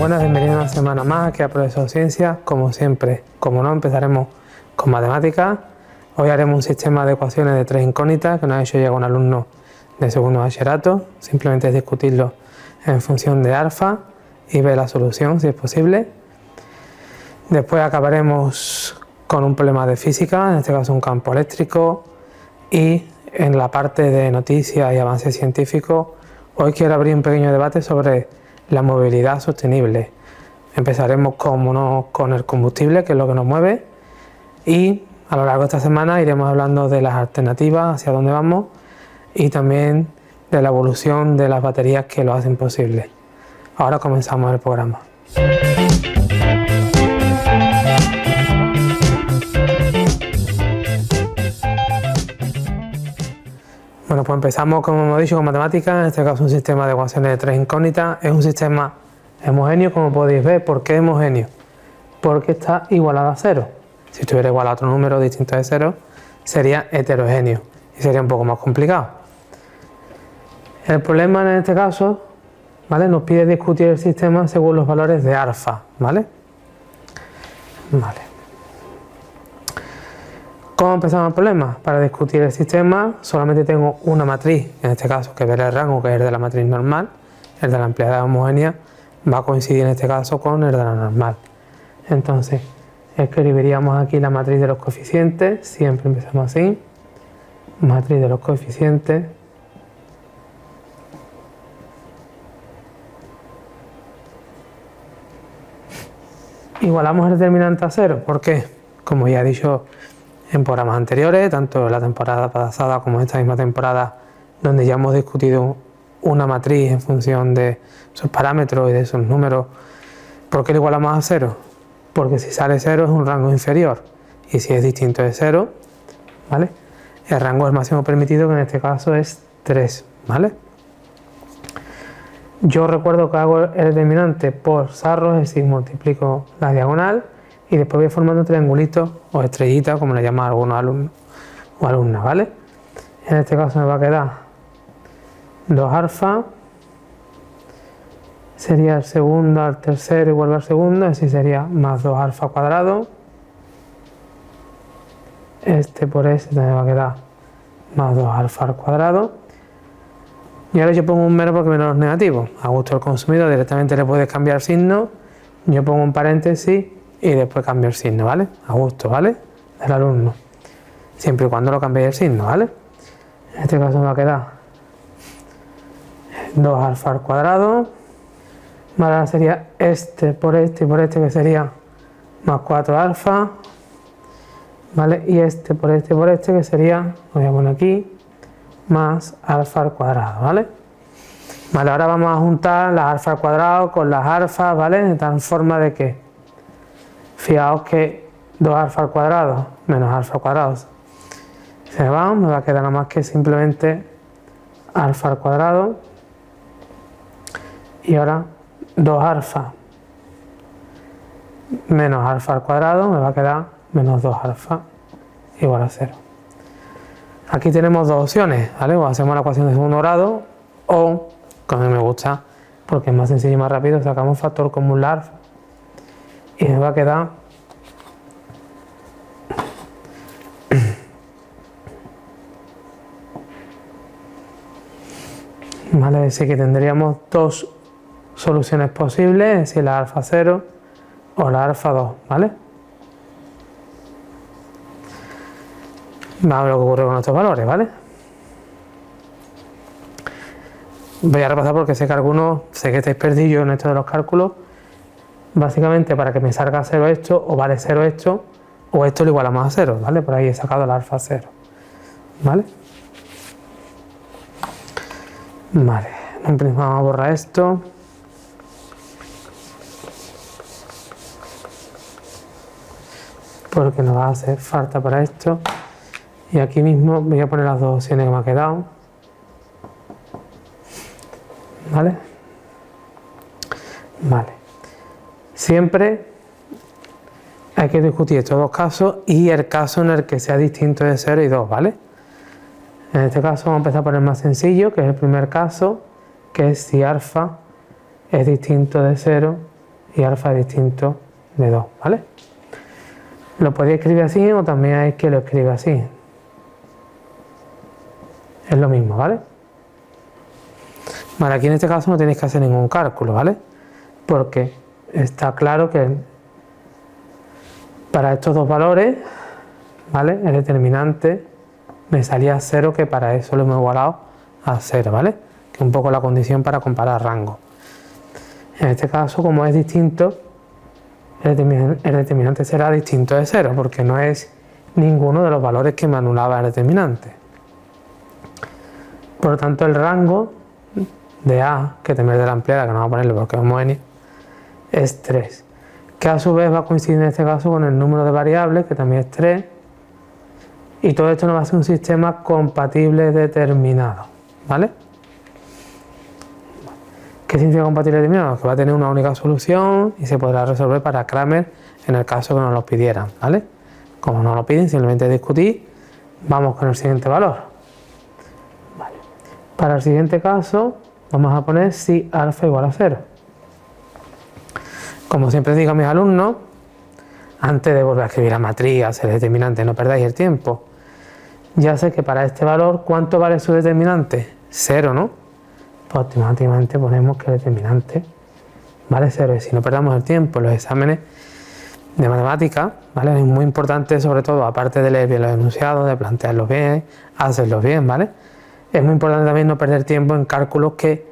buenas, bienvenidos una semana más aquí a Profesor Ciencias. Como siempre, como no, empezaremos con matemáticas. Hoy haremos un sistema de ecuaciones de tres incógnitas que nos ha hecho llegar un alumno de segundo bachillerato. Simplemente es discutirlo en función de alfa y ver la solución si es posible. Después acabaremos con un problema de física, en este caso un campo eléctrico, y en la parte de noticias y avances científicos hoy quiero abrir un pequeño debate sobre la movilidad sostenible. Empezaremos con el combustible, que es lo que nos mueve, y a lo largo de esta semana iremos hablando de las alternativas, hacia dónde vamos, y también de la evolución de las baterías que lo hacen posible. Ahora comenzamos el programa. Bueno, pues empezamos, como hemos dicho, con matemáticas, en este caso un sistema de ecuaciones de tres incógnitas. Es un sistema homogéneo, como podéis ver. ¿Por qué homogéneo? Porque está igualado a cero. Si estuviera igual a otro número distinto de cero, sería heterogéneo y sería un poco más complicado. El problema en este caso, ¿vale?, nos pide discutir el sistema según los valores de alfa, ¿vale? ¿Cómo empezamos el problema? Para discutir el sistema solamente tengo una matriz, en este caso que ver el rango, que es el de la matriz normal. El de la ampliedad homogénea va a coincidir en este caso con el de la normal. Entonces escribiríamos aquí la matriz de los coeficientes, siempre empezamos así, matriz de los coeficientes, igualamos el determinante a cero. ¿Por qué? Como ya he dicho en programas anteriores, tanto la temporada pasada como esta misma temporada, donde ya hemos discutido una matriz en función de sus parámetros y de sus números. ¿Por qué lo igualamos a cero? Porque si sale cero es un rango inferior, y si es distinto de cero, ¿vale?, el rango del máximo permitido, que en este caso es 3, ¿vale? Yo recuerdo que hago el determinante por sarro, es decir, multiplico la diagonal y después voy formando triangulitos o estrellitas, como le llaman algunos alumnos o alumnas, ¿vale? En este caso me va a quedar 2 alfa, sería el segundo al tercero igual al segundo, es decir, sería más 2 alfa cuadrado. Este por este también va a quedar más 2 alfa al cuadrado. Y ahora yo pongo un menos porque menos es negativo. A gusto del consumidor directamente le puedes cambiar el signo. Yo pongo un paréntesis y después cambio el signo, ¿vale? A gusto, ¿vale?, del alumno. Siempre y cuando lo cambie el signo, ¿vale? En este caso me va a quedar 2 alfa al cuadrado. Vale, ahora sería este por este y por este, que sería más 4 alfa. ¿Vale? Y este por este y por este, que sería, lo voy a poner aquí, más alfa al cuadrado, ¿vale? Vale, ahora vamos a juntar las alfa al cuadrado con las alfas, ¿vale?, de tal forma de que, fijaos que 2 alfa al cuadrado menos alfa al cuadrado se van, me va a quedar nada más que simplemente alfa al cuadrado. Y ahora 2 alfa menos alfa al cuadrado me va a quedar menos 2 alfa igual a 0. Aquí tenemos dos opciones, ¿vale? O hacemos la ecuación de segundo grado, o, como a mí me gusta, porque es más sencillo y más rápido, sacamos factor común la alfa y me va a quedar ¿vale? Es decir, que tendríamos dos soluciones posibles, es decir, la alfa 0 o la alfa 2, ¿vale? Vamos a ver lo que ocurre con estos valores, ¿vale? Voy a repasar porque sé que algunos, sé que estáis perdidos en esto de los cálculos. Básicamente, para que me salga 0 esto, o vale 0 esto, o esto lo igualamos a 0, ¿vale? Por ahí he sacado la alfa 0, ¿vale? Vale, vamos a borrar esto. Porque nos va a hacer falta para esto. Y aquí mismo voy a poner las dos opciones que me ha quedado, ¿vale? Vale. Siempre hay que discutir estos dos casos y el caso en el que sea distinto de 0 y 2, ¿vale? En este caso vamos a empezar por el más sencillo, que es el primer caso, que es si alfa es distinto de 0 y alfa es distinto de 2, ¿vale? Lo podéis escribir así o también hay que lo escriba así. Es lo mismo, ¿vale? Vale, aquí en este caso no tenéis que hacer ningún cálculo, ¿vale? Porque está claro que para estos dos valores, ¿vale? El determinante me salía 0, que para eso lo hemos igualado a 0, ¿vale? Que es un poco la condición para comparar rangos. En este caso, como es distinto, el determinante será distinto de 0, porque no es ninguno de los valores que me anulaba el determinante. Por lo tanto, el rango de A, que también es de la ampliada, que no vamos a ponerlo porque es homogéneo, es 3, que a su vez va a coincidir en este caso con el número de variables, que también es 3, y todo esto nos va a ser un sistema compatible determinado, ¿vale? ¿Qué significa compatible determinado? Que va a tener una única solución y se podrá resolver para Cramer en el caso que nos lo pidieran, ¿vale? Como no lo piden, simplemente discutir, vamos con el siguiente valor. Vale. Para el siguiente caso, vamos a poner si alfa igual a 0. Como siempre digo a mis alumnos, antes de volver a escribir la matriz, hacer el determinante, no perdáis el tiempo. Ya sé que para este valor, ¿cuánto vale su determinante? 0, ¿no? Pues automáticamente ponemos que el determinante vale 0. Y si no perdamos el tiempo en los exámenes de matemática, ¿vale? Es muy importante, sobre todo, aparte de leer bien los enunciados, de plantearlos bien, hacerlos bien, ¿vale? Es muy importante también no perder tiempo en cálculos que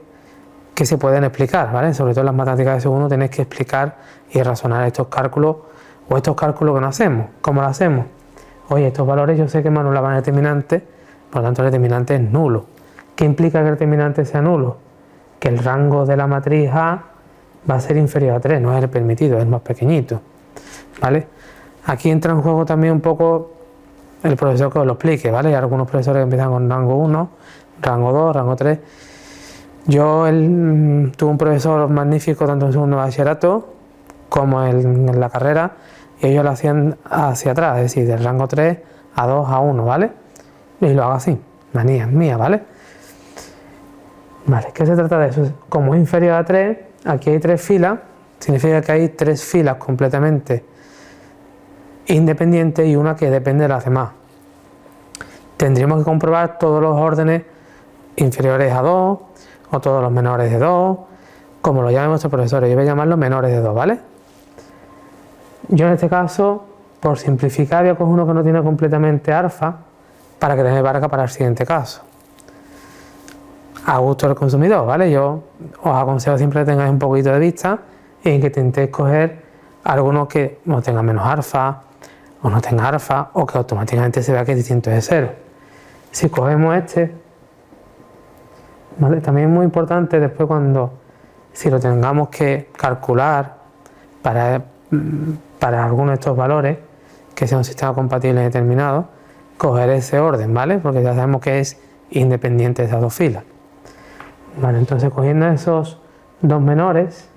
se pueden explicar, ¿vale? Sobre todo en las matemáticas de segundo tenéis que explicar y razonar estos cálculos o estos cálculos que no hacemos. ¿Cómo lo hacemos? Oye, estos valores yo sé que me anulaban el determinante, por lo tanto el determinante es nulo. ¿Qué implica que el determinante sea nulo? Que el rango de la matriz A va a ser inferior a 3, no es el permitido, es más pequeñito, ¿vale? Aquí entra en juego también un poco el profesor que os lo explique, ¿vale? Hay algunos profesores que empiezan con rango 1, rango 2, rango 3. Yo tuve un profesor magnífico tanto en segundo de bachillerato como en la carrera, y ellos lo hacían hacia atrás, es decir, del rango 3 a 2 a 1, ¿vale? Y lo hago así, manía mía, ¿vale? Vale, ¿qué se trata de eso? Como es inferior a 3, aquí hay 3 filas, significa que hay 3 filas completamente independientes y una que depende de las demás. Tendríamos que comprobar todos los órdenes inferiores a 2 o todos los menores de 2, como lo llamen nuestros profesores. Yo voy a llamarlos menores de 2, ¿vale? Yo en este caso, por simplificar, voy a coger uno que no tiene completamente alfa para que me valga para el siguiente caso. A gusto del consumidor, ¿vale? Yo os aconsejo siempre que tengáis un poquito de vista y que intentéis coger algunos que no tengan menos alfa o no tenga alfa o que automáticamente se vea que es distinto de 0. Si cogemos este, ¿vale? También es muy importante después si lo tengamos que calcular para alguno de estos valores, que sea un sistema compatible determinado, coger ese orden, ¿vale? Porque ya sabemos que es independiente de esas dos filas. Vale, entonces cogiendo esos dos menores,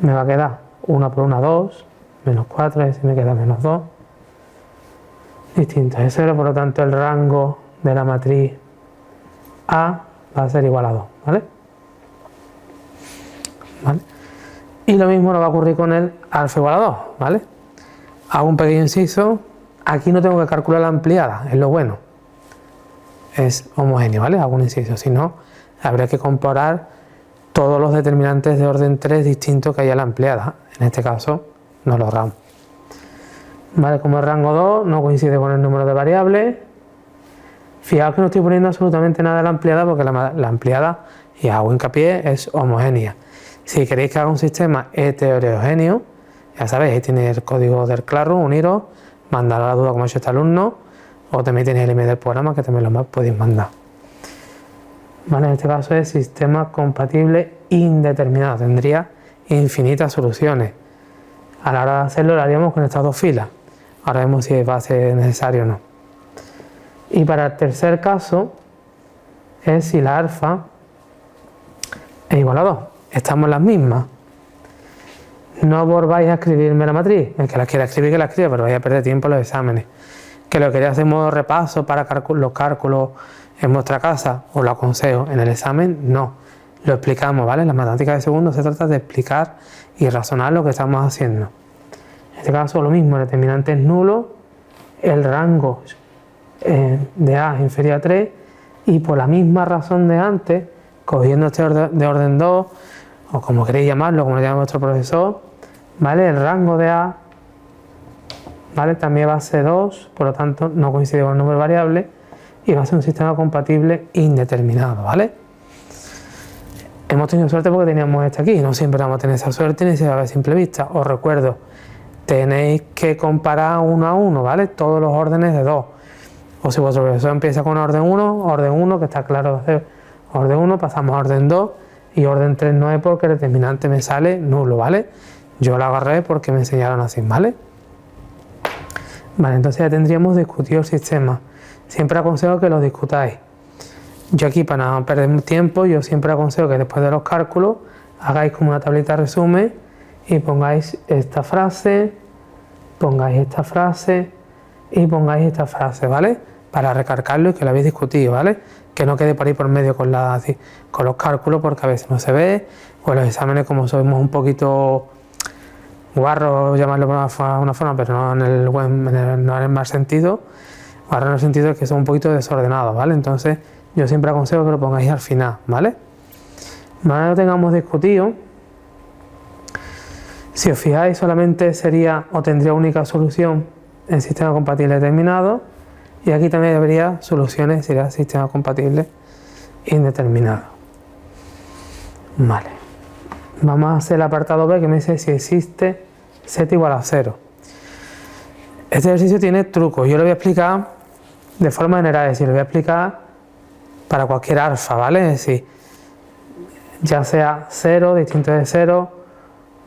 me va a quedar 1 por 1, 2, menos 4, y me queda menos 2, distinto de 0, por lo tanto el rango de la matriz A va a ser igual a 2, ¿vale? ¿Vale? Y lo mismo nos va a ocurrir con el alfa igual a 2, ¿vale? Hago un pequeño inciso, aquí no tengo que calcular la ampliada, es lo bueno, es homogéneo, ¿vale? Hago un inciso, si no, habría que comparar todos los determinantes de orden 3 distintos que haya la ampliada, en este caso no lo ahorramos. Vale, como el rango 2 no coincide con el número de variables, fijaos que no estoy poniendo absolutamente nada de la ampliada porque la ampliada, y hago hincapié, es homogénea. Si queréis que haga un sistema heterogéneo, ya sabéis, ahí tenéis el código del Classroom, uniros, mandar la duda como ha hecho este alumno, o también tenéis el email del programa que también lo podéis mandar. Vale, en este caso es sistema compatible indeterminado, tendría infinitas soluciones. A la hora de hacerlo lo haríamos con estas dos filas. Ahora vemos si va a ser necesario o no. Y para el tercer caso es si la alfa es igual a 2. Estamos en las mismas. No volváis a escribirme la matriz. El que la quiera escribir, que la escriba, pero vais a perder tiempo en los exámenes. Que lo quería hacer en modo repaso para los cálculos en vuestra casa, os lo aconsejo, en el examen no, lo explicamos, ¿vale? La matemática de segundo se trata de explicar y razonar lo que estamos haciendo. En este caso lo mismo, el determinante es nulo, el rango de A es inferior a 3 y por la misma razón de antes, cogiendo este de orden 2, o como queréis llamarlo, como lo llama vuestro profesor, ¿vale? El rango de A, ¿vale? También va a ser 2, por lo tanto no coincide con el número variable y va a ser un sistema compatible indeterminado, ¿vale? Hemos tenido suerte porque teníamos este aquí, no siempre vamos a tener esa suerte ni se va a ver a simple vista. Os recuerdo, tenéis que comparar uno a uno, ¿vale? Todos los órdenes de 2. O si vuestro profesor empieza con orden 1, que está claro de hacer orden 1, pasamos a orden 2 y orden 3 no es porque el determinante me sale nulo, ¿vale? Yo lo agarré porque me enseñaron así, ¿vale? Vale, entonces ya tendríamos discutido el sistema. Siempre aconsejo que lo discutáis. Yo aquí, para no perder tiempo, yo siempre aconsejo que después de los cálculos hagáis como una tablita de resumen y pongáis esta frase, pongáis esta frase y pongáis esta frase, ¿vale? Para recargarlo y que lo habéis discutido, ¿vale? Que no quede por ahí por medio con los cálculos porque a veces no se ve, o los exámenes como somos un poquito guarros, llamarlo de una forma, pero no en el mal sentido, guarros en el sentido de que son un poquito desordenados, ¿vale? Entonces yo siempre aconsejo que lo pongáis al final, ¿vale? Una vez lo tengamos discutido, si os fijáis solamente sería o tendría única solución en sistema compatible determinado y aquí también habría soluciones, sería sistema compatible indeterminado. Vale. Vamos a hacer el apartado B que me dice si existe z igual a 0. Este ejercicio tiene trucos, yo lo voy a explicar de forma general, es decir, lo voy a explicar para cualquier alfa, ¿vale? Es decir, ya sea 0, distinto de 0,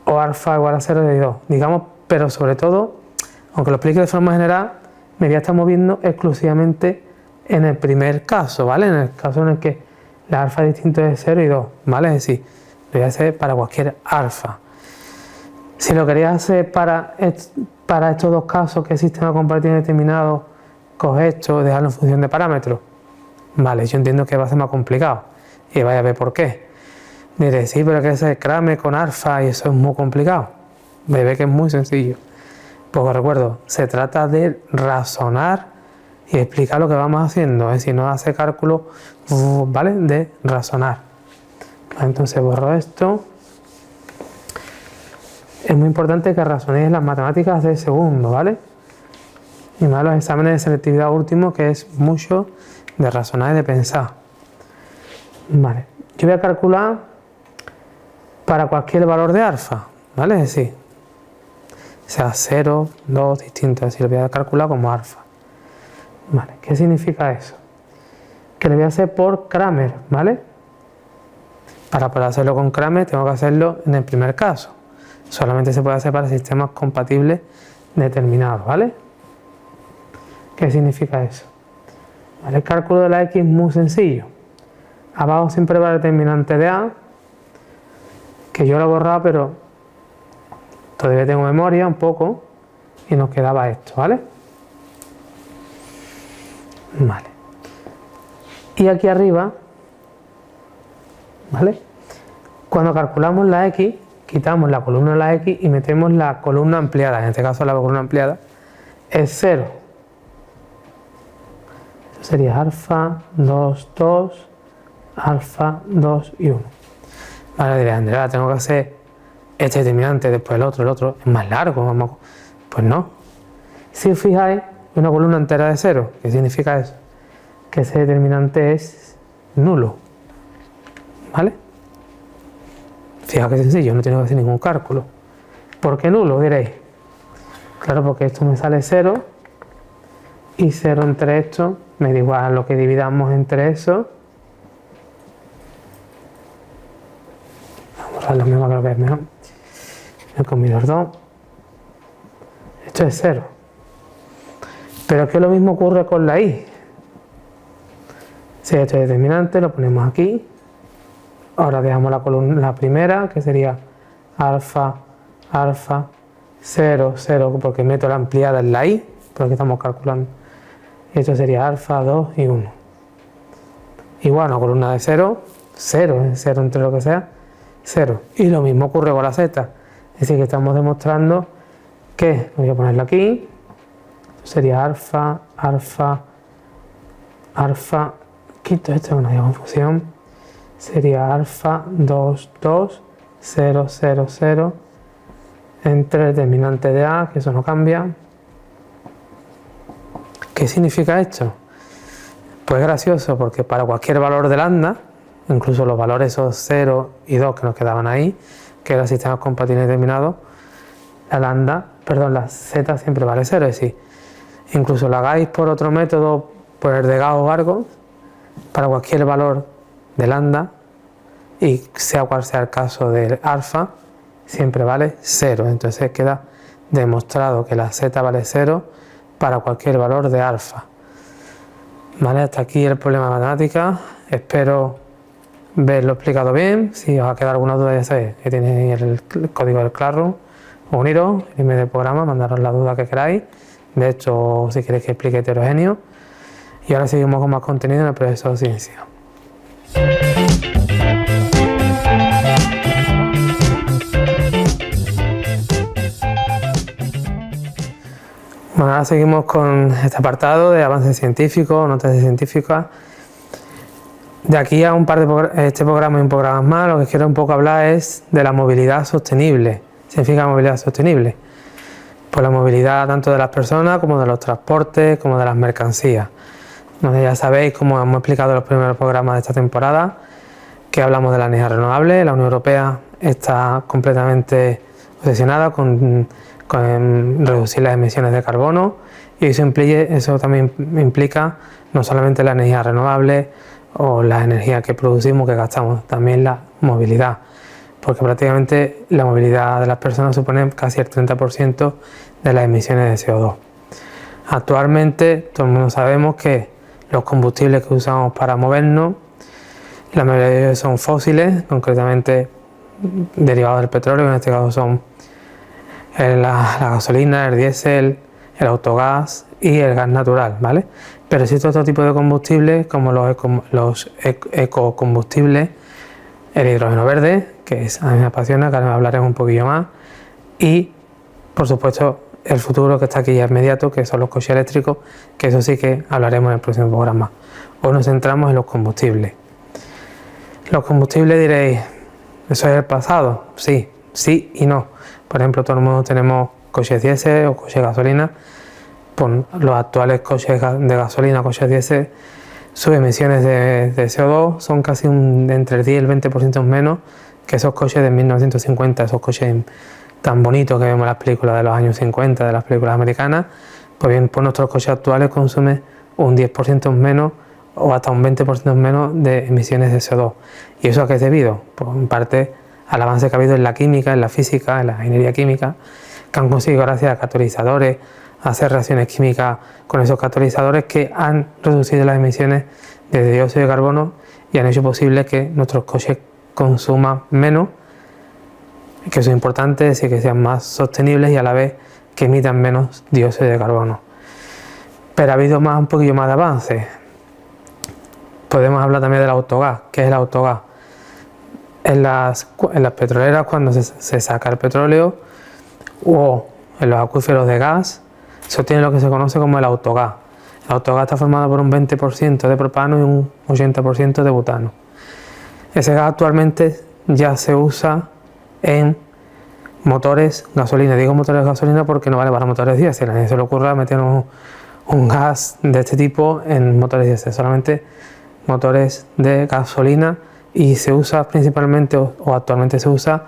o alfa igual a 0 de 2, digamos, pero sobre todo, aunque lo explique de forma general, me voy a estar moviendo exclusivamente en el primer caso, ¿vale? En el caso en el que la alfa es distinto de 0 y 2, ¿vale? Es decir, lo voy a hacer para cualquier alfa. Si lo querías hacer para estos dos casos, que el sistema compatible determinado, coge esto, dejarlo en función de parámetros. Vale, yo entiendo que va a ser más complicado y vaya a ver por qué. Mire, sí, pero que se crame con alfa y eso es muy complicado. Me ve que es muy sencillo. Pues os recuerdo, se trata de razonar y explicar lo que vamos haciendo, es decir, no hacer cálculos, ¿vale? De razonar. Entonces borro esto. Es muy importante que razonéis las matemáticas de segundo, ¿vale? Y más los exámenes de selectividad último, que es mucho de razonar y de pensar. Vale, yo voy a calcular para cualquier valor de alfa, ¿vale? Es decir, sea 0, 2, distinto, es decir, lo voy a calcular como alfa. Vale, ¿qué significa eso? Que lo voy a hacer por Kramer, ¿vale? Para poder hacerlo con Kramer tengo que hacerlo en el primer caso. Solamente se puede hacer para sistemas compatibles determinados, ¿vale? ¿Qué significa eso? ¿Vale? El cálculo de la X es muy sencillo. Abajo siempre va el determinante de A, que yo lo he borrado, pero todavía tengo memoria un poco, y nos quedaba esto, ¿vale? Vale. Y aquí arriba, ¿vale? Cuando calculamos la X, quitamos la columna de la X y metemos la columna ampliada, en este caso la columna ampliada es 0. Sería alfa, 2, 2, alfa, 2 y 1. Vale, diré, Andrea, tengo que hacer este determinante, después el otro es más largo. Pues no. Si os fijáis, una columna entera de 0. ¿Qué significa eso? Que ese determinante es nulo. ¿Vale? Fijaos que sencillo, no tengo que hacer ningún cálculo. ¿Por qué nulo? Diréis. Claro, porque esto me sale 0 y 0 entre esto me da igual lo que dividamos entre eso. Vamos a ver lo mismo, creo que es mejor. Me he comido el 2. Esto es 0. Pero que lo mismo ocurre con la y. Si esto es determinante, lo ponemos aquí. Ahora dejamos la columna, la primera, que sería alfa, alfa, 0, 0, porque meto la ampliada en la y, porque estamos calculando. Esto sería alfa, 2 y 1. igual una columna de 0, 0, 0 entre lo que sea, 0. Y lo mismo ocurre con la z. Es decir, que estamos demostrando que, voy a ponerlo aquí, sería alfa, quito esto, no haya confusión, sería alfa 2, 2, 0, 0, 0, entre el determinante de A, que eso no cambia. ¿Qué significa esto? Pues gracioso, porque para cualquier valor de lambda, incluso los valores esos 0 y 2 que nos quedaban ahí, que eran sistemas compatibles determinados, la z siempre vale 0, es decir, incluso lo hagáis por otro método, por el de Gauss o Argos, para cualquier valor de lambda, y sea cual sea el caso del alfa, siempre vale 0. Entonces queda demostrado que la z vale 0 para cualquier valor de alfa. Vale, hasta aquí el problema de matemática. Espero verlo explicado bien. Si os ha quedado alguna duda, ya sabéis que tenéis el código del Classroom. Uniros, el email del programa, mandaros la duda que queráis. De hecho, si queréis que explique heterogéneo. Y ahora seguimos con más contenido en el proceso de ciencia. Bueno, ahora seguimos con este apartado de avances científicos, notas científicas. De aquí a este programa y un programa más, lo que quiero un poco hablar es de la movilidad sostenible. ¿Qué significa movilidad sostenible? Pues la movilidad tanto de las personas como de los transportes, como de las mercancías. Bueno, ya sabéis, como hemos explicado en los primeros programas de esta temporada, que hablamos de la energía renovable. La Unión Europea está completamente obsesionada con reducir las emisiones de carbono, y eso también implica no solamente la energía renovable o la energía que producimos, que gastamos, también la movilidad, porque prácticamente la movilidad de las personas supone casi el 30% de las emisiones de CO2. Actualmente todo el mundo sabemos que los combustibles que usamos para movernos, la mayoría de ellos son fósiles, concretamente derivados del petróleo, en este caso son la gasolina, el diésel, el autogás y el gas natural, ¿vale? Pero existe otro tipo de combustibles como los ecocombustibles, el hidrógeno verde, que a mí me apasiona, que ahora hablaremos un poquillo más, y por supuesto el futuro que está aquí ya inmediato, que son los coches eléctricos, que eso sí que hablaremos en el próximo programa. Hoy nos centramos en los combustibles. Los combustibles diréis, ¿eso es el pasado? Sí, sí y no. Por ejemplo, todo el mundo tenemos coches diésel o coches de gasolina. Por los actuales coches de gasolina, coches diésel, sus emisiones de CO2 son casi entre el 10 y el 20% menos que esos coches de 1950, esos coches tan bonitos que vemos en las películas de los años 50, de las películas americanas. Pues bien, pues nuestros coches actuales consumen un 10% menos o hasta un 20% menos de emisiones de CO2. ¿Y eso a qué es debido? Pues en parte al avance que ha habido en la química, en la física, en la ingeniería química, que han conseguido gracias a catalizadores, a hacer reacciones químicas con esos catalizadores que han reducido las emisiones de dióxido de carbono y han hecho posible que nuestros coches consuman menos, que eso es importante, es decir, que sean más sostenibles y a la vez que emitan menos dióxido de carbono. Pero ha habido un poquillo más de avance. Podemos hablar también del autogás. ¿Qué es el autogás? En las petroleras, cuando se saca el petróleo, o en los acuíferos de gas, se obtiene lo que se conoce como el autogás. El autogás está formado por un 20% de propano y un 80% de butano. Ese gas actualmente ya se usa en motores gasolina. Digo motores de gasolina porque no vale para motores diésel. A nadie se le ocurra meter un gas de este tipo en motores diésel, solamente motores de gasolina, y se usa principalmente o actualmente se usa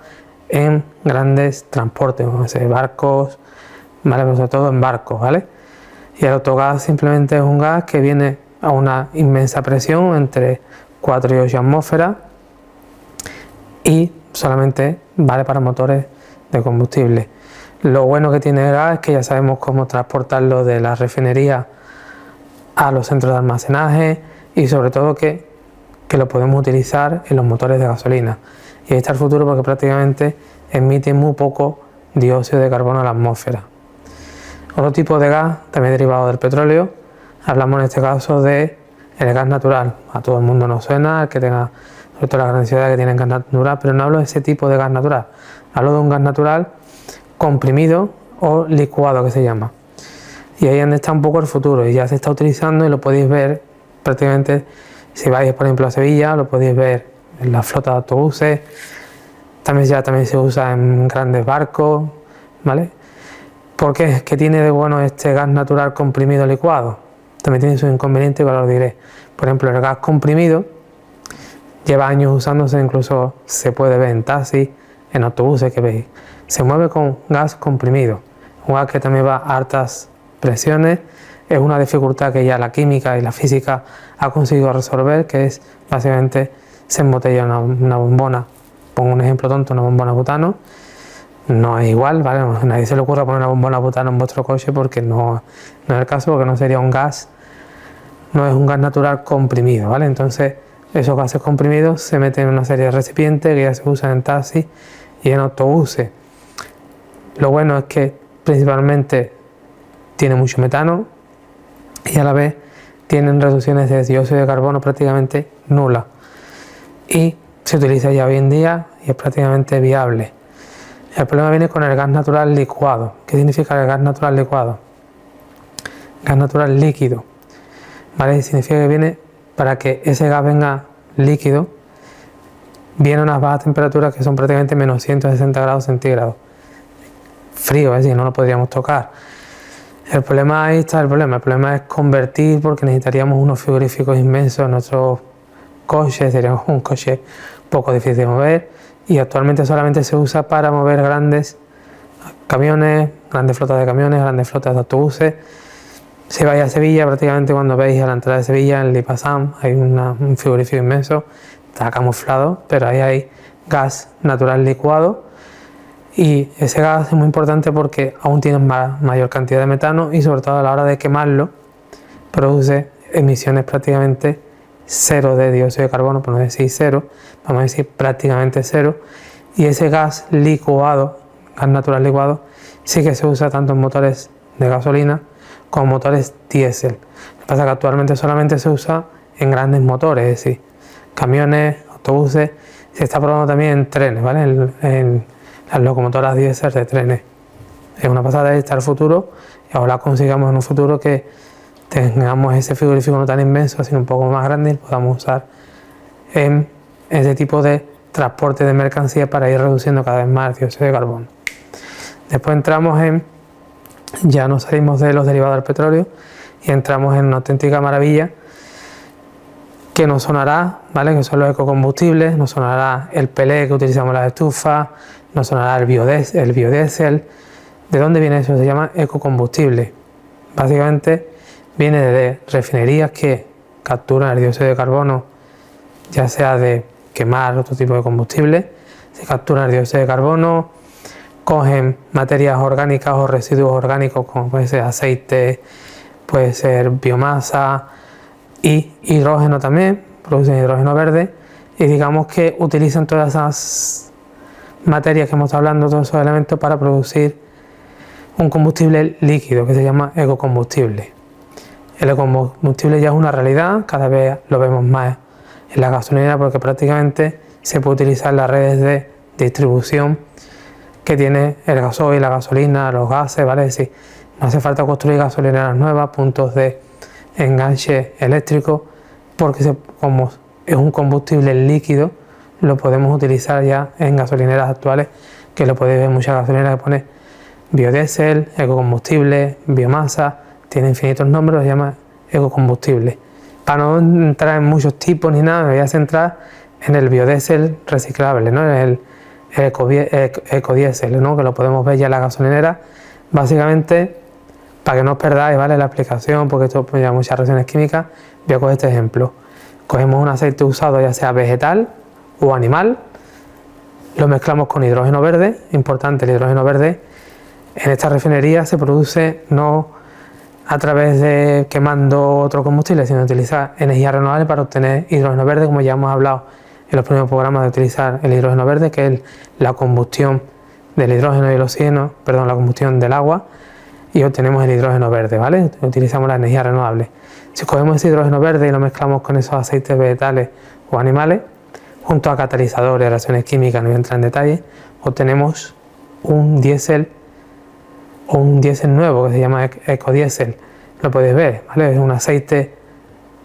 en grandes transportes, como barcos, ¿vale? Pero sobre todo en barcos, ¿vale? Y el autogás simplemente es un gas que viene a una inmensa presión entre 4 y 8 atmósferas y solamente vale para motores de combustible. Lo bueno que tiene el gas es que ya sabemos cómo transportarlo de la refinería a los centros de almacenaje, y sobre todo que lo podemos utilizar en los motores de gasolina. Y ahí está el futuro, porque prácticamente emite muy poco dióxido de carbono a la atmósfera. Otro tipo de gas, también derivado del petróleo, hablamos en este caso de el gas natural. A todo el mundo nos suena, que tenga, sobre todo las grandes ciudades que tienen gas natural, pero no hablo de ese tipo de gas natural. Hablo de un gas natural comprimido o licuado, que se llama. Y ahí es donde está un poco el futuro, y ya se está utilizando y lo podéis ver prácticamente, si vais por ejemplo a Sevilla, lo podéis ver en la flota de autobuses, también se usa en grandes barcos, ¿vale? ¿Por qué? ¿Qué tiene de bueno este gas natural comprimido licuado? También tiene sus inconvenientes, igual os diré. Por ejemplo, el gas comprimido lleva años usándose, incluso se puede ver en taxis, en autobuses que veis. Se mueve con gas comprimido, un gas que también va a altas presiones. Es una dificultad que ya la química y la física ha conseguido resolver, que es básicamente se embotella una bombona, pongo un ejemplo tonto, una bombona butano. No es igual, ¿vale? A nadie se le ocurra poner una bombona butano en vuestro coche porque no es el caso, porque no sería un gas, no es un gas natural comprimido, ¿vale? Entonces esos gases comprimidos se meten en una serie de recipientes que ya se usan en taxis y en autobuses. Lo bueno es que principalmente tiene mucho metano y a la vez tienen reducciones de dióxido de carbono prácticamente nulas, y se utiliza ya hoy en día y es prácticamente viable. El problema viene con el gas natural licuado. ¿Qué significa el gas natural licuado? Gas natural líquido, ¿vale? Significa que viene, para que ese gas venga líquido, viene a unas bajas temperaturas que son prácticamente menos 160 grados centígrados. Frío, es decir, no lo podríamos tocar. El problema, ahí está el problema es convertir, porque necesitaríamos unos frigoríficos inmensos en nuestros coches, sería un coche poco difícil de mover, y actualmente solamente se usa para mover grandes camiones, grandes flotas de camiones, grandes flotas de autobuses. Si vais a Sevilla, prácticamente cuando veis a la entrada de Sevilla, en Lipasam, hay un frigorífico inmenso, está camuflado, pero ahí hay gas natural licuado, y ese gas es muy importante porque aún tiene mayor cantidad de metano, y sobre todo a la hora de quemarlo produce emisiones prácticamente cero de dióxido de carbono, por no decir cero, vamos a decir prácticamente cero. Y ese gas licuado, gas natural licuado, sí que se usa tanto en motores de gasolina como motores diésel. Lo que pasa es que actualmente solamente se usa en grandes motores, es decir, camiones, autobuses. Se está probando también en trenes, ¿vale? En las locomotoras diésel de trenes. Es una pasada, está el futuro, y ahora consigamos en un futuro que tengamos ese frigorífico no tan inmenso, sino un poco más grande, y lo podamos usar en ese tipo de transporte de mercancías para ir reduciendo cada vez más el dióxido de carbono. Después entramos ya nos salimos de los derivados del petróleo y entramos en una auténtica maravilla que nos sonará, ¿vale? Que son los ecocombustibles, nos sonará el pelé que utilizamos en las estufas, nos sonará el biodiesel. ¿De dónde viene eso? Se llama ecocombustible. Básicamente viene de refinerías que capturan el dióxido de carbono, ya sea de quemar otro tipo de combustible. Se captura el dióxido de carbono, cogen materias orgánicas o residuos orgánicos como puede ser aceite, puede ser biomasa y hidrógeno también, producen hidrógeno verde, y digamos que utilizan todas esas materias que hemos estado hablando, todos esos elementos, para producir un combustible líquido que se llama ecocombustible. El ecocombustible ya es una realidad, cada vez lo vemos más en la gasolinera, porque prácticamente se puede utilizar las redes de distribución que tiene el gasoil, la gasolina, los gases, ¿vale? Es decir, no hace falta construir gasolineras nuevas, puntos de enganche eléctrico, porque como es un combustible líquido, lo podemos utilizar ya en gasolineras actuales, que lo podéis ver en muchas gasolineras que pone biodiesel, ecocombustible, biomasa, tiene infinitos nombres, se llama ecocombustible. Para no entrar en muchos tipos ni nada, me voy a centrar en el biodiesel reciclable, ¿no? El ecodiesel, ¿no? Que lo podemos ver ya en la gasolinera. Básicamente, para que no os perdáis, ¿vale?, la explicación, porque esto lleva muchas reacciones químicas, voy a coger este ejemplo. Cogemos un aceite usado, ya sea vegetal o animal, lo mezclamos con hidrógeno verde. Importante, el hidrógeno verde en esta refinería se produce no a través de quemando otro combustible, sino utilizar energía renovable para obtener hidrógeno verde, como ya hemos hablado en los primeros programas, de utilizar el hidrógeno verde, que es la combustión del hidrógeno y el oxígeno, perdón, la combustión del agua, y obtenemos el hidrógeno verde, ¿vale? Utilizamos la energía renovable. Si cogemos ese hidrógeno verde y lo mezclamos con esos aceites vegetales o animales, junto a catalizadores, reacciones químicas, no voy a entrar en detalle, obtenemos un diésel o un diésel nuevo que se llama ecodiesel. Lo podéis ver, ¿vale? Es un aceite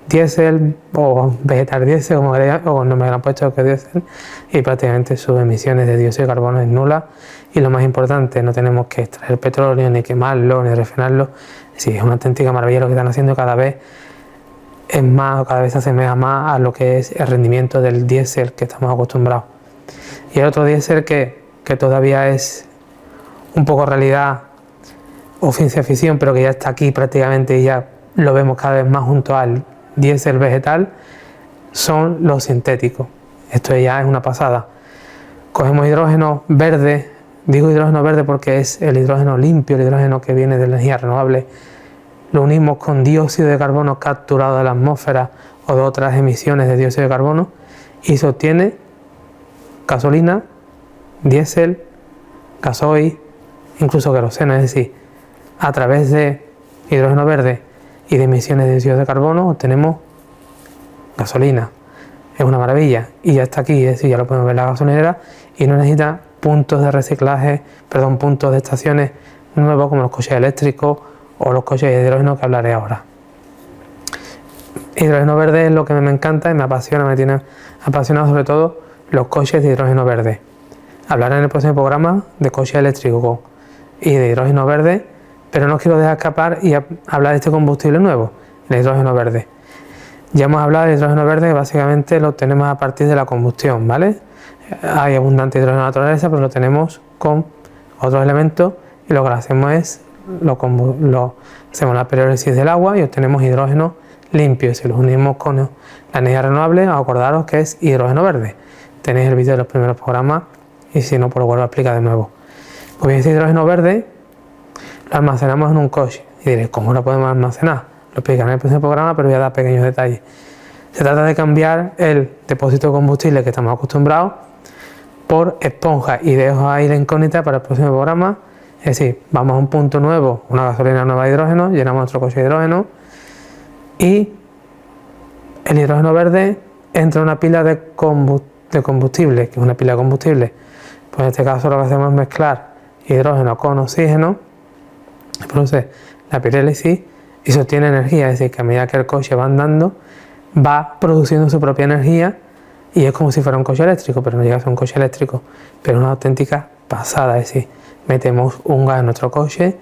diésel o vegetal diésel, como queráis, o no me lo han puesto ecodiesel, y prácticamente sus emisiones de dióxido de carbono es nula. Y lo más importante, no tenemos que extraer petróleo, ni quemarlo, ni refinarlo. Sí, es una auténtica maravilla lo que están haciendo, cada vez es más, cada vez se asemeja más a lo que es el rendimiento del diésel que estamos acostumbrados. Y el otro diésel que todavía es un poco realidad o ciencia ficción, pero que ya está aquí prácticamente y ya lo vemos cada vez más junto al diésel vegetal, son los sintéticos. Esto ya es una pasada. Cogemos hidrógeno verde, digo hidrógeno verde porque es el hidrógeno limpio, el hidrógeno que viene de la energía renovable, lo unimos con dióxido de carbono capturado de la atmósfera o de otras emisiones de dióxido de carbono y se obtiene gasolina, diésel, gasoil, incluso queroseno. Es decir, a través de hidrógeno verde y de emisiones de dióxido de carbono obtenemos gasolina. Es una maravilla y ya está aquí, es decir, ya lo podemos ver en la gasolinera y no necesita puntos de reciclaje, puntos de estaciones nuevos como los coches eléctricos o los coches de hidrógeno que hablaré ahora. Hidrógeno verde es lo que me encanta y me apasiona, me tiene apasionado sobre todo los coches de hidrógeno verde. Hablaré en el próximo programa de coches eléctricos y de hidrógeno verde, pero no quiero dejar escapar y hablar de este combustible nuevo, el hidrógeno verde. Ya hemos hablado del hidrógeno verde, que básicamente lo obtenemos a partir de la combustión, ¿vale? Hay abundante hidrógeno en la naturaleza, pero lo tenemos con otros elementos y lo que hacemos es hacemos la perólisis del agua y obtenemos hidrógeno limpio. Si lo unimos con la energía renovable, acordaros que es hidrógeno verde. Tenéis el vídeo de los primeros programas y si no, pues lo vuelvo a explicar de nuevo. Pues bien, ese hidrógeno verde lo almacenamos en un coche. Y diréis, ¿cómo lo podemos almacenar? Lo explicaré en el próximo programa, pero voy a dar pequeños detalles. Se trata de cambiar el depósito de combustible que estamos acostumbrados por esponja y dejo ahí la incógnita para el próximo programa. Es decir, vamos a un punto nuevo, una gasolina nueva de hidrógeno, llenamos otro coche de hidrógeno y el hidrógeno verde entra en una pila de combustible, que es una pila de combustible. Pues en este caso lo que hacemos es mezclar hidrógeno con oxígeno, produce la pirólisis y se obtiene energía. Es decir, que a medida que el coche va andando, va produciendo su propia energía y es como si fuera un coche eléctrico, pero no llega a ser un coche eléctrico, pero una auténtica pasada. Es decir, metemos un gas en nuestro coche,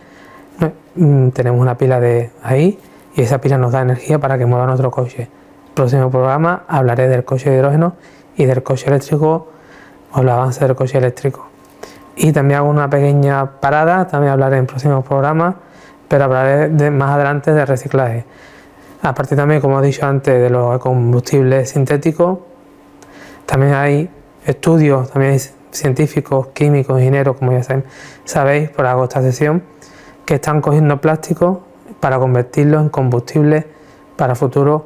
tenemos una pila de ahí y esa pila nos da energía para que mueva nuestro coche. El próximo programa hablaré del coche de hidrógeno y del coche eléctrico o el avance del coche eléctrico. Y también hago una pequeña parada, también hablaré en próximos programas, pero hablaré más adelante de reciclaje. Aparte también, como he dicho antes, de los combustibles sintéticos, también hay estudios, también hay científicos, químicos, ingenieros, como ya sabéis, por hago esta sesión, que están cogiendo plásticos para convertirlos en combustible para futuros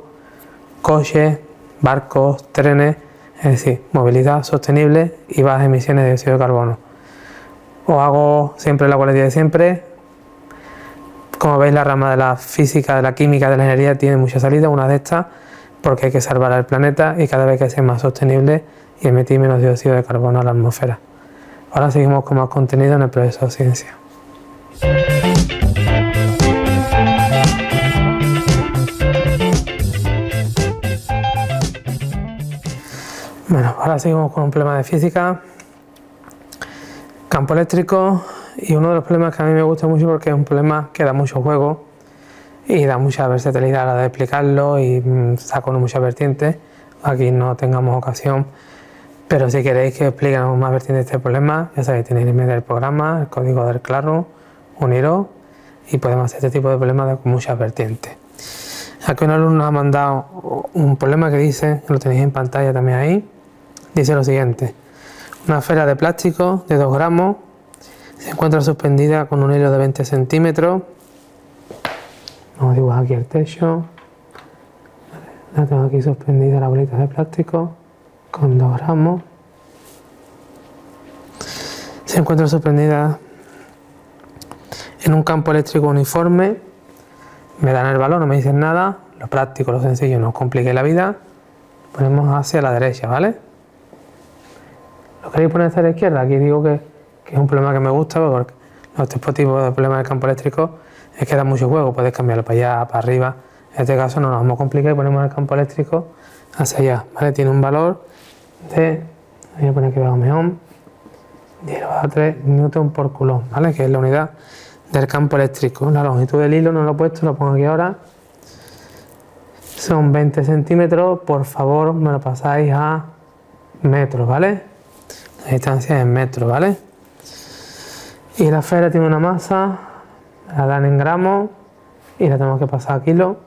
coches, barcos, trenes, es decir, movilidad sostenible y bajas emisiones de dióxido de carbono. Os hago siempre la cualidad de siempre. Como veis, la rama de la física, de la química, de la ingeniería tiene muchas salidas, una de estas porque hay que salvar al planeta y cada vez que sea más sostenible y emitir menos dióxido de carbono a la atmósfera. Ahora seguimos con más contenido en el Progreso de Ciencia. Bueno, ahora seguimos con un problema de física, campo eléctrico, y uno de los problemas que a mí me gusta mucho porque es un problema que da mucho juego y da mucha versatilidad a la hora de explicarlo y saca muchas vertientes. Aquí no tengamos ocasión, pero si queréis que expliquemos más vertientes de este problema, ya sabéis, tenéis el medio del programa, el código del claro, uniros y podemos hacer este tipo de problemas con muchas vertientes. Aquí un alumno nos ha mandado un problema que dice, lo tenéis en pantalla también ahí, dice lo siguiente: una esfera de plástico de 2 gramos se encuentra suspendida con un hilo de 20 centímetros. Vamos a dibujar aquí el techo. La tengo aquí suspendida la bolita de plástico con 2 gramos. Se encuentra suspendida en un campo eléctrico uniforme, me dan el valor, no me dicen nada, lo práctico, lo sencillo, no os compliquéis la vida, ponemos hacia la derecha, ¿vale? ¿Lo queréis poner hacia la izquierda? Aquí digo que es un problema que me gusta, porque los tipos de problemas del campo eléctrico es que da mucho juego, puedes cambiarlo para allá, para arriba. En este caso no nos vamos a complicar y ponemos el campo eléctrico hacia allá, ¿vale? Tiene un valor de, voy a poner aquí abajo mejor, 10⁻³ newton por coulomb, ¿vale? Que es la unidad del campo eléctrico. La longitud del hilo no lo he puesto, lo pongo aquí ahora. Son 20 centímetros, por favor me lo pasáis a metros, ¿vale? La distancia es en metros, ¿vale? Y la esfera tiene una masa, la dan en gramos y la tenemos que pasar a kilos.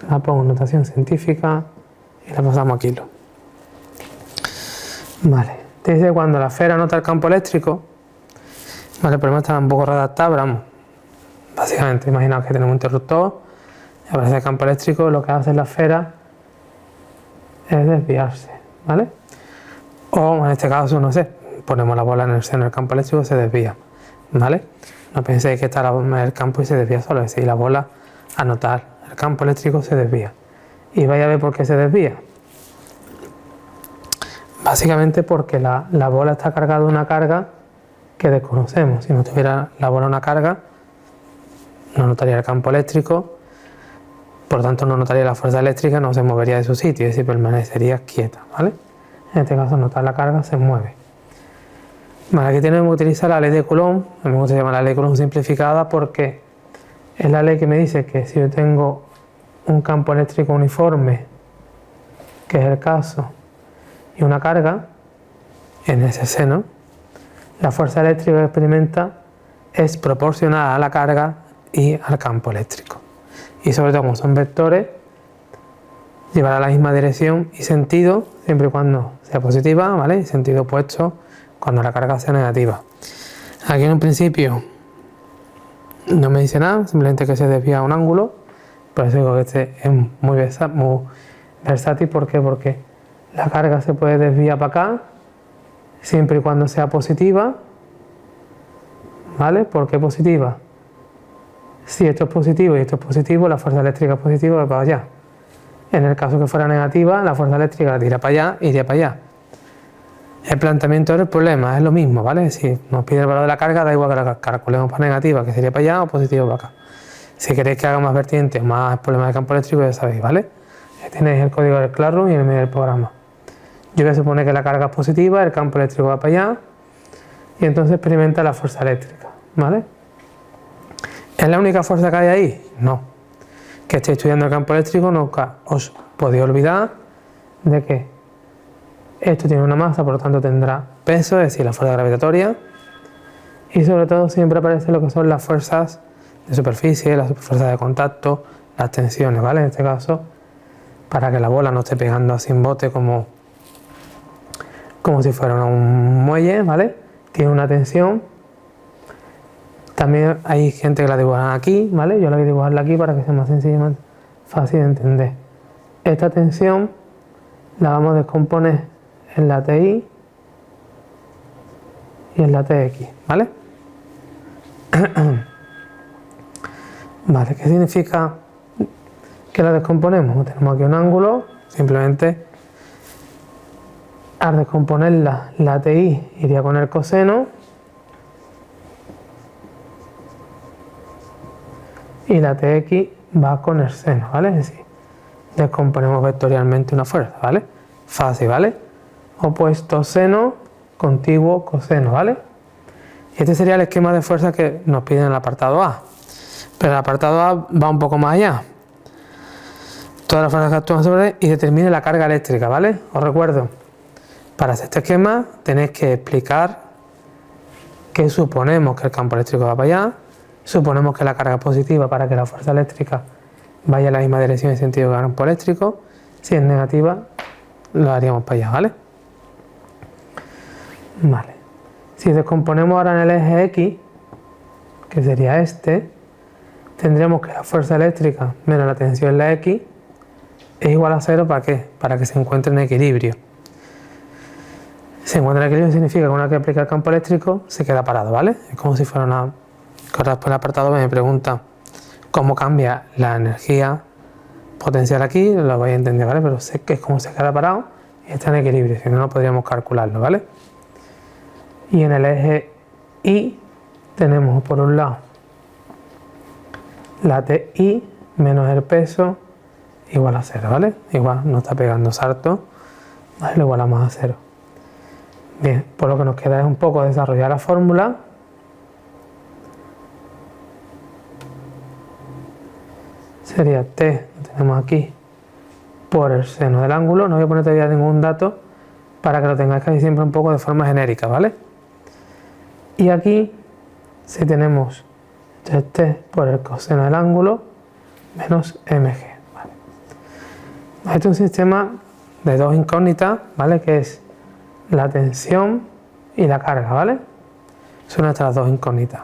La pongo en notación científica y la pasamos a kilos. Vale, te dice cuando la esfera nota el campo eléctrico, vale, el problema está un poco redactado, pero vamos, básicamente, imaginaos que tenemos un interruptor, y aparece el campo eléctrico, lo que hace la esfera es desviarse, ¿vale? O en este caso, no sé, ponemos la bola en el seno del campo eléctrico, se desvía, ¿vale? No penséis que está el campo y se desvía solo, es decir, la bola al notar el campo eléctrico se desvía. Y vais a ver por qué se desvía. Básicamente porque la bola está cargada de una carga que desconocemos. Si no tuviera la bola una carga, no notaría el campo eléctrico, por lo tanto no notaría la fuerza eléctrica, no se movería de su sitio, es decir, permanecería quieta, ¿vale? En este caso, notar la carga se mueve. Vale, aquí tenemos que utilizar la ley de Coulomb, a mí me gusta llamar la ley de Coulomb simplificada porque es la ley que me dice que si yo tengo un campo eléctrico uniforme, que es el caso, y una carga en ese seno, la fuerza eléctrica que experimenta es proporcional a la carga y al campo eléctrico. Y sobre todo, como son vectores, llevará la misma dirección y sentido, siempre y cuando sea positiva, ¿vale? Y sentido opuesto cuando la carga sea negativa. Aquí en un principio no me dice nada, simplemente que se desvía a un ángulo, por eso digo que este es muy versátil. ¿Por qué? Porque la carga se puede desviar para acá, siempre y cuando sea positiva, ¿vale? ¿Por qué positiva? Si esto es positivo y esto es positivo, la fuerza eléctrica es positiva, va para allá. En el caso que fuera negativa, la fuerza eléctrica la tira para allá y iría para allá. El planteamiento del problema es lo mismo, ¿vale? Si nos pide el valor de la carga, da igual que la calculemos para negativa, que sería para allá, o positivo para acá. Si queréis que haga más vertientes o más problemas de campo eléctrico, ya sabéis, ¿vale? Tenéis el código del Classroom y en el medio del programa. Yo voy a suponer que la carga es positiva, el campo eléctrico va para allá, y entonces experimenta la fuerza eléctrica, ¿vale? ¿Es la única fuerza que hay ahí? No. Que estéis estudiando el campo eléctrico, nunca os podéis olvidar de que esto tiene una masa, por lo tanto tendrá peso, es decir, la fuerza gravitatoria, y sobre todo siempre aparece lo que son las fuerzas de superficie, las fuerzas de contacto, las tensiones, ¿vale? En este caso, para que la bola no esté pegando así en bote como si fuera un muelle, ¿vale? Tiene una tensión. También hay gente que la dibuja aquí, ¿vale? Yo la voy a dibujarla aquí para que sea más sencillo y más fácil de entender. Esta tensión la vamos a descomponer en la TI y en la TX, ¿vale? Vale, ¿qué significa que la descomponemos? Tenemos aquí un ángulo, simplemente al descomponerla, la TI iría con el coseno y la TX va con el seno, ¿vale? Es decir, descomponemos vectorialmente una fuerza, ¿vale? Fácil, ¿vale? Opuesto seno, contiguo coseno, ¿vale? Y este sería el esquema de fuerza que nos piden en el apartado A. Pero el apartado A va un poco más allá. Todas las fuerzas que actúan sobre él y determine la carga eléctrica, ¿vale? Os recuerdo, para hacer este esquema tenéis que explicar que suponemos que el campo eléctrico va para allá, suponemos que la carga es positiva para que la fuerza eléctrica vaya en la misma dirección y sentido que el campo eléctrico. Si es negativa, lo haríamos para allá, ¿vale? Vale. Si descomponemos ahora en el eje X, que sería este, tendremos que la fuerza eléctrica menos la tensión en la X es igual a 0, ¿para qué? Para que se encuentre en equilibrio. Si se encuentra en equilibrio significa que una vez que aplica el campo eléctrico se queda parado, ¿vale? Es como si fuera que ahora después el apartado B me pregunta cómo cambia la energía potencial aquí, lo vais a entender, ¿vale? Pero sé que es como se queda parado y está en equilibrio, si no, no podríamos calcularlo, ¿vale? Y en el eje Y tenemos por un lado la TI menos el peso igual a 0, ¿vale? Igual no está pegando salto, ¿vale? Lo igualamos a 0. Bien, por lo que nos queda es un poco desarrollar la fórmula. Sería T, lo tenemos aquí, por el seno del ángulo. No voy a poner todavía ningún dato para que lo tengáis casi siempre un poco de forma genérica, ¿vale? Y aquí, si tenemos T por el coseno del ángulo menos mg, ¿vale? Este es un sistema de dos incógnitas, ¿vale? Que es la tensión y la carga, ¿vale? Son nuestras dos incógnitas.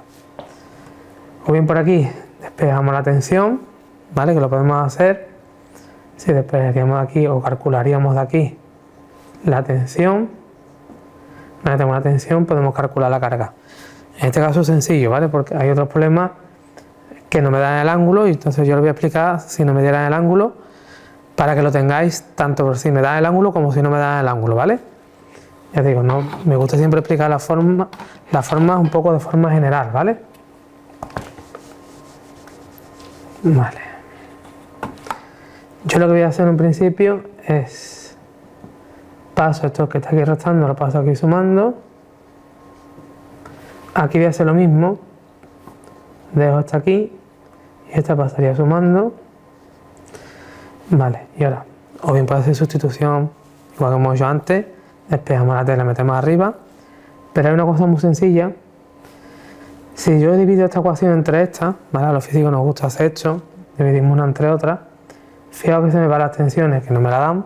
O bien por aquí despejamos la tensión, ¿vale? Que lo podemos hacer si despejaríamos de aquí o calcularíamos de aquí la tensión. Una vez tenemos la tensión podemos calcular la carga. En este caso es sencillo, ¿vale? Porque hay otros problemas que no me dan el ángulo y entonces yo lo voy a explicar si no me dieran el ángulo para que lo tengáis tanto por si me dan el ángulo como si no me dan el ángulo, ¿vale? Ya digo, no, me gusta siempre explicar la forma un poco de forma general, ¿vale? Vale. Yo lo que voy a hacer en un principio es paso esto que está aquí restando, lo paso aquí sumando. Aquí voy a hacer lo mismo, dejo hasta aquí y esta pasaría sumando. Vale, y ahora, o bien puede hacer sustitución, igual que hemos hecho antes, despejamos la T, la metemos arriba, pero hay una cosa muy sencilla. Si yo divido esta ecuación entre estas, ¿vale? A los físicos nos gusta hacer esto, dividimos una entre otras, fijaos que se me van las tensiones que no me la dan,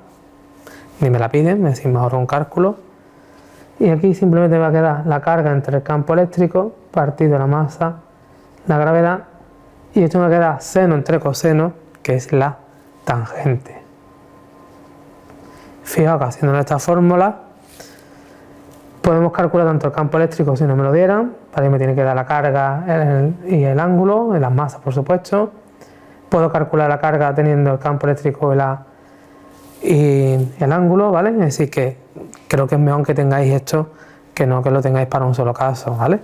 ni me la piden, me decís mejor un cálculo. Y aquí simplemente me va a quedar la carga entre el campo eléctrico partido la masa, la gravedad, y esto me va a quedar seno entre coseno, que es la tangente. Fijaos que haciendo esta fórmula podemos calcular tanto el campo eléctrico si no me lo dieran, para ahí me tiene que dar la carga y el ángulo, y las masas por supuesto. Puedo calcular la carga teniendo el campo eléctrico y el ángulo, ¿vale? Es decir que creo que es mejor que tengáis esto que no que lo tengáis para un solo caso, ¿vale?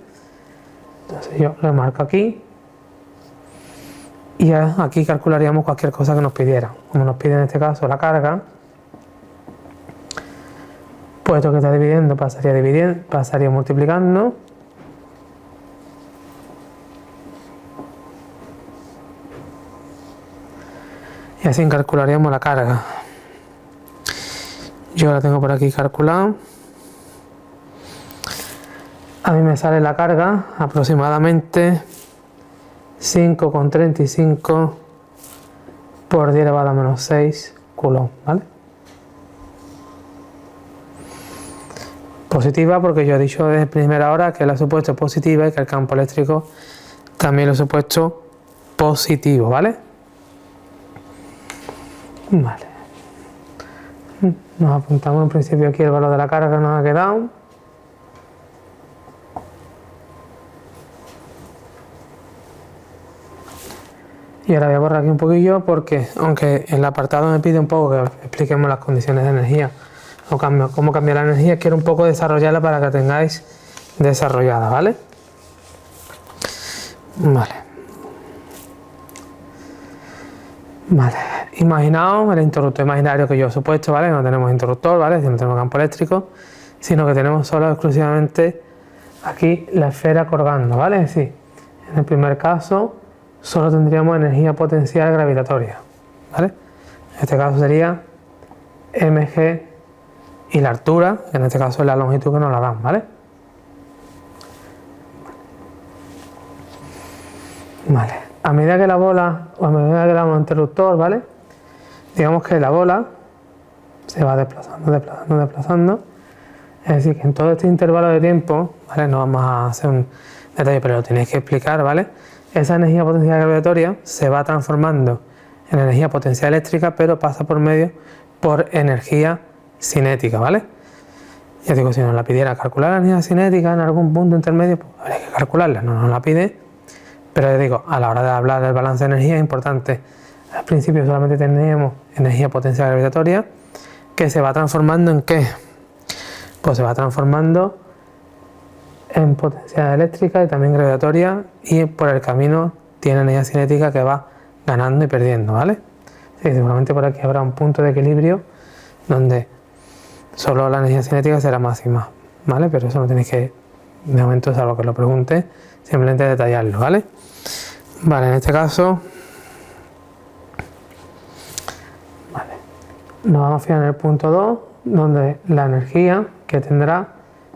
Entonces yo lo marco aquí y aquí calcularíamos cualquier cosa que nos pidiera. Como nos pide en este caso la carga, pues esto que está dividiendo pasaría multiplicando. Y así calcularíamos la carga. Yo la tengo por aquí calculada. A mí me sale la carga aproximadamente 5,35 por 10 elevado a menos 6 coulomb, ¿vale? Positiva porque yo he dicho desde primera hora que la he supuesto positiva y que el campo eléctrico también lo he supuesto positivo, ¿vale? Vale. Nos apuntamos en principio aquí el valor de la carga que nos ha quedado. Y ahora voy a borrar aquí un poquillo porque, aunque el apartado me pide un poco que expliquemos las condiciones de energía o cómo cambiar la energía, quiero un poco desarrollarla para que la tengáis desarrollada, ¿vale? Vale. Imaginaos el interruptor imaginario que yo he supuesto, ¿vale? No tenemos interruptor, ¿vale? No tenemos campo eléctrico, sino que tenemos solo exclusivamente aquí la esfera colgando, ¿vale? Es decir, en el primer caso solo tendríamos energía potencial gravitatoria, ¿vale? En este caso sería mg y la altura, en este caso es la longitud que nos la dan, ¿vale? Vale. A medida que la bola, o a medida que damos interruptor, ¿vale? Digamos que la bola se va desplazando. Es decir, que en todo este intervalo de tiempo, ¿vale? No vamos a hacer un detalle, pero lo tenéis que explicar, ¿vale? Esa energía potencial gravitatoria se va transformando en energía potencial eléctrica, pero pasa por energía cinética, ¿vale? Ya digo, si nos la pidiera calcular la energía cinética en algún punto intermedio, pues habría que calcularla, no nos la pide, Pero ya digo, a la hora de hablar del balance de energía es importante. Al principio solamente teníamos energía potencial gravitatoria, que se va transformando ¿en qué? Pues se va transformando en potencial eléctrica y también gravitatoria, y por el camino tiene energía cinética que va ganando y perdiendo, ¿vale? Sí, seguramente por aquí habrá un punto de equilibrio donde solo la energía cinética será máxima, ¿vale? Pero eso no tenéis que, de momento, salvo que lo pregunte, simplemente detallarlo, ¿vale? Vale, en este caso, vale, nos vamos a fijar en el punto 2, donde la energía que tendrá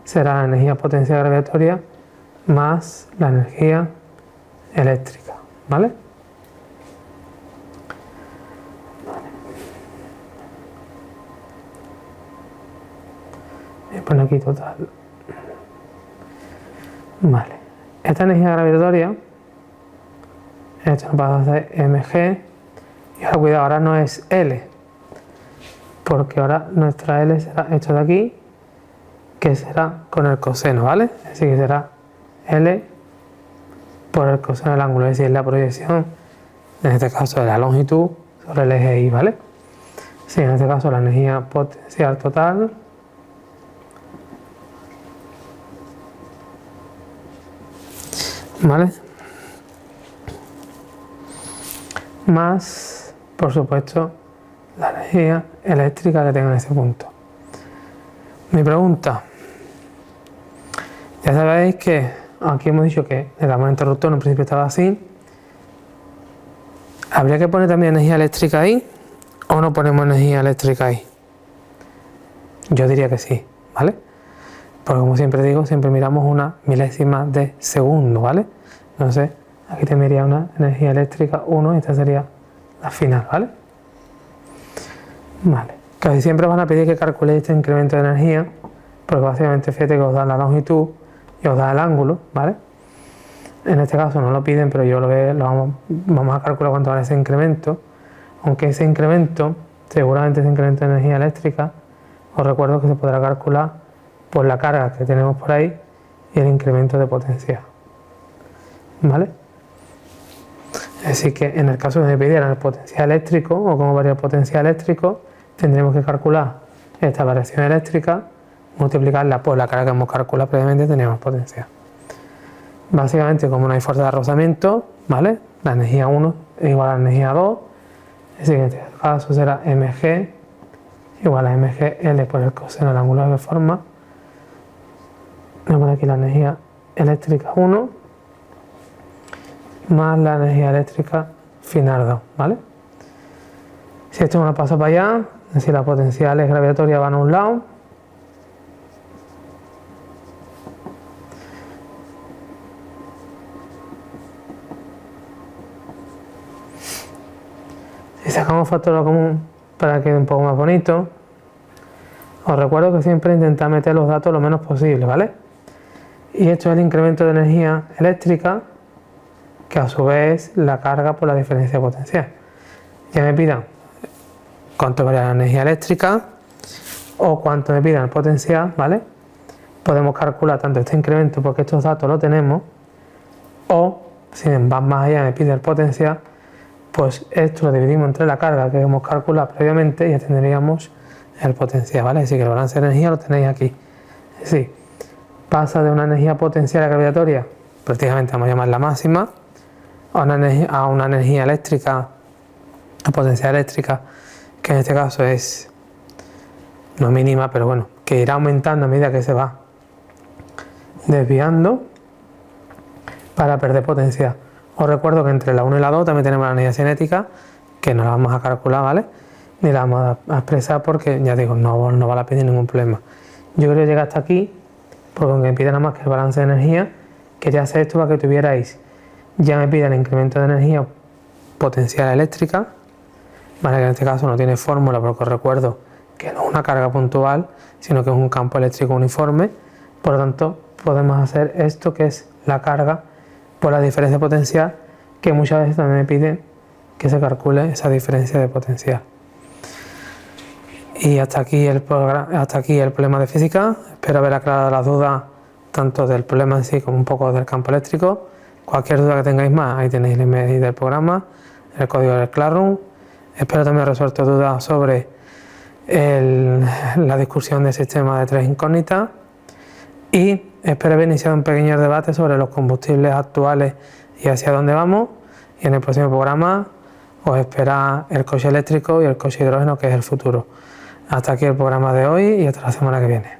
será la energía potencial gravitatoria más la energía eléctrica, ¿vale? Voy a poner aquí total. Vale, esta energía gravitatoria, esto nos pasa a ser mg, y ahora cuidado, ahora no es L, porque ahora nuestra L será esto de aquí, que será con el coseno, ¿vale? Así que será L por el coseno del ángulo, es decir, la proyección, en este caso de la longitud sobre el eje Y, ¿vale? Sí, en este caso la energía potencial total ¿vale? Más, por supuesto, la energía eléctrica que tenga en ese punto. Mi pregunta, ya sabéis que aquí hemos dicho que el campo interruptor en un principio estaba así. ¿Habría que poner también energía eléctrica ahí o no ponemos energía eléctrica ahí? Yo diría que sí, ¿vale? Porque como siempre digo, siempre miramos una milésima de segundo, ¿vale? Entonces, aquí tendría una energía eléctrica 1 y esta sería la final, ¿vale? Vale. Casi siempre van a pedir que calculéis este incremento de energía, porque básicamente fíjate que os da la longitud y os da el ángulo, ¿vale? En este caso no lo piden, pero yo vamos a calcular cuánto vale ese incremento, aunque ese incremento, seguramente ese incremento de energía eléctrica, os recuerdo que se podrá calcular por la carga que tenemos por ahí y el incremento de potencial, ¿vale? Así que en el caso de que me pidieran el potencial eléctrico o cómo varía el potencial eléctrico, tendremos que calcular esta variación eléctrica, multiplicarla por la carga que hemos calculado previamente, tenemos potencial. Básicamente, como no hay fuerza de rozamiento, ¿vale? La energía 1 es igual a la energía 2, así que en este caso será mg igual a mgl por el coseno del ángulo de forma. Voy a poner aquí la energía eléctrica 1 más la energía eléctrica final 2, ¿vale? Si esto me lo paso para allá, es decir, las potenciales gravitatorias van a un lado, si sacamos factor común para que quede un poco más bonito, os recuerdo que siempre intentad meter los datos lo menos posible, ¿vale? Y esto es el incremento de energía eléctrica, que a su vez la carga por la diferencia de potencial. Ya me pidan cuánto varía la energía eléctrica o cuánto me pidan el potencial, ¿vale? Podemos calcular tanto este incremento porque estos datos los tenemos, o si van más allá me pide el potencial, pues esto lo dividimos entre la carga que hemos calculado previamente y ya tendríamos el potencial, ¿vale? Así que el balance de energía lo tenéis aquí. Es decir, pasa de una energía potencial gravitatoria, prácticamente vamos a llamarla máxima, a una energía eléctrica, a potencial eléctrica, que en este caso es no mínima, pero bueno, que irá aumentando a medida que se va desviando para perder potencial. Os recuerdo que entre la 1 y la 2 también tenemos la energía cinética, que no la vamos a calcular, ¿vale? Ni la vamos a expresar porque, ya digo, no va a pedir ningún problema. Yo creo que llega hasta aquí, porque aunque me pide nada más que el balance de energía, quería hacer esto para que tuvierais, ya me pide el incremento de energía potencial eléctrica, ¿vale? Que en este caso no tiene fórmula, porque os recuerdo que no es una carga puntual, sino que es un campo eléctrico uniforme. Por lo tanto, podemos hacer esto que es la carga por la diferencia de potencial, que muchas veces también me piden que se calcule esa diferencia de potencial. Y hasta aquí el problema de física. Espero haber aclarado las dudas tanto del problema en sí como un poco del campo eléctrico. Cualquier duda que tengáis más, ahí tenéis el email del programa, el código del Classroom. Espero también haber resuelto dudas sobre la discusión del sistema de 3 incógnitas y espero haber iniciado un pequeño debate sobre los combustibles actuales y hacia dónde vamos. Y en el próximo programa os espera el coche eléctrico y el coche hidrógeno, que es el futuro. Hasta aquí el programa de hoy y hasta la semana que viene.